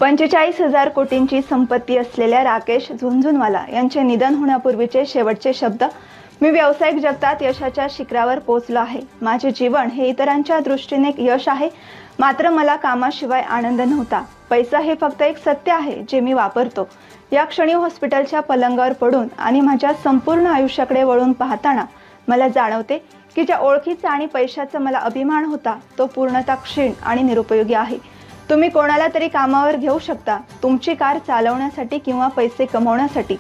45,000 कोटींची संपत्ती असलेल्या राकेश झुनझुनवाला यांचे निधन होण्यापूर्वीचे शेवटचे शब्द. मी व्यावसायिक जगतात यशाच्या शिखरावर पोहोचलो आहे. माझे जीवन हे इतरांच्या दृष्टीने एक यश आहे, मात्र मला कामाशिवाय आनंद नव्हता. पैसा हे फक्त एक सत्य आहे जे मी वापरतो. या क्षणी हॉस्पिटलच्या पलंगावर पडून आणि माझ्या संपूर्ण आयुष्याकडे वळून पाहताना मला जाणवते की ज्या ओळखीचा आणि पैशाचा मला अभिमान होता तो पूर्णतः क्षीण आणि निरुपयोगी आहे. तुम्ही कोणाला तरी कामावर घेऊ शकता, तुमची कार चालवण्यासाठी किंवा पैसे कमवण्यासाठी,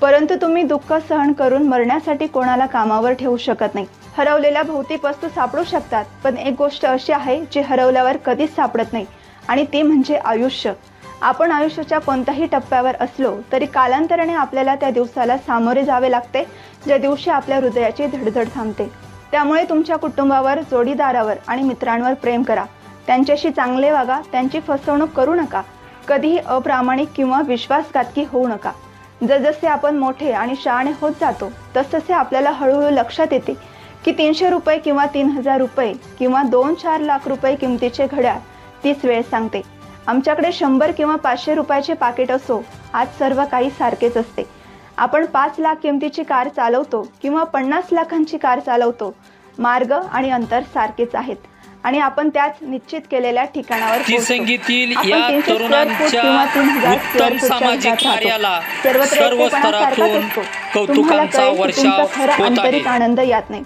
परंतु तुम्ही दुःख सहन करून मरण्यासाठी कोणाला कामावर ठेवू शकत नाही. हरवलेल्या भौतिक वस्तू सापडू शकतात, पण एक गोष्ट अशी आहे जी हरवल्यावर कधीच सापडत नाही, आणि ती म्हणजे आयुष्य. आपण आयुष्याच्या कोणत्याही टप्प्यावर असलो तरी कालांतराने आपल्याला त्या दिवसाला सामोरे जावे लागते ज्या दिवशी आपल्या हृदयाची धडधड थांबते. त्यामुळे तुमच्या कुटुंबावर, जोडीदारावर आणि मित्रांवर प्रेम करा. त्यांच्याशी चांगले वागा, त्यांची फसवणूक करू नका. कधीही अप्रामाणिक किंवा विश्वासघातकी होऊ नका. जसजसे आपण मोठे आणि शहाणे होत जातो तसतसे आपल्याला हळूहळू लक्षात येते की 300 रुपये किंवा 3,000 रुपये किंवा 2-4 लाख रुपये किमतीचे घड्याळ तीच वेळ सांगते. आमच्याकडे 100 किंवा 500 रुपयाचे पाकिट असो, आज सर्व काही सारखेच असते. आपण 5 लाख किमतीची कार चालवतो किंवा 50 लाखांची कार चालवतो, मार्ग आणि अंतर सारखेच आहेत, आणि आपण त्याच निश्चित केलेल्या ठिकाणावर संगीतील या तरुणांच्या उत्तम सामाजिक कार्याला सर्व स्तरातून कौतुकांचा वर्षाव होत आहे. आनंद यात नाही.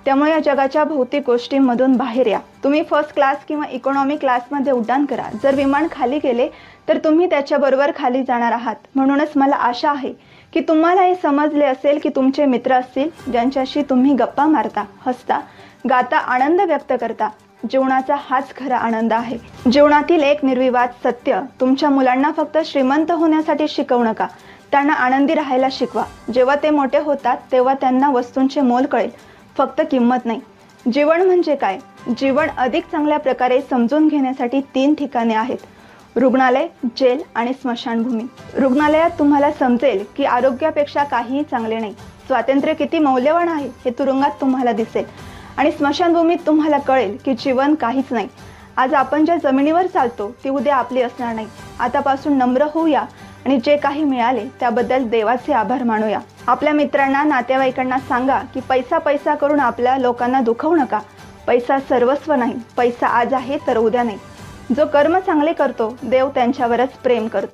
त्यामुळे या जगाच्या भौतिक गोष्टींमधून बाहेर या. तुम्ही फर्स्ट क्लास किंवा इकॉनॉमी क्लासमध्ये उड्डाण करा. जर विमान खाली गेले तर तुम्ही त्याच्याबरोबर खाली जाणार आहात. म्हणूनच मला आशा आहे की तुम्हाला हे समजले असेल की तुमचे मित्र असतील ज्यांच्याशी तुम्ही गप्पा मारता, हसता, गाता, आनंद व्यक्त करता. जीवनाचा हाच खरा आनंद आहे. जीवनातील एक निर्विवाद सत्य, तुमच्या मुलांना फक्त श्रीमंत होण्यासाठी शिकवू नका, त्यांना आनंदी राहायला शिकवा. जेव्हा ते मोठे होतात तेव्हा त्यांना वस्तूंचे मोल कळेल, फक्त किंमत नाही. जीवन म्हणजे काय? जीवन अधिक चांगल्या प्रकारे समजून घेण्यासाठी 3 ठिकाणे आहेत: रुग्णालय, जेल आणि स्मशानभूमी. रुग्णालयात तुम्हाला समजेल की आरोग्यापेक्षा काहीही चांगले नाही. स्वातंत्र्य किती मौल्यवान आहे हे तुरुंगात तुम्हाला दिसेल, आणि स्मशानभूमीत तुम्हाला कळेल की जीवन काहीच नाही. आज आपण ज्या जमिनीवर चालतो ती उद्या आपली असणार नाही. आतापासून नम्र होऊया आणि जे काही मिळाले त्याबद्दल देवाचे आभार मानूया. आपल्या मित्रांना, नातेवाईकांना सांगा की पैसा पैसा करून आपल्या लोकांना दुखवू नका. पैसा सर्वस्व नाही. पैसा आज आहे तर उद्या नाही. जो कर्म चांगले करतो देव त्यांच्यावरच प्रेम करतो.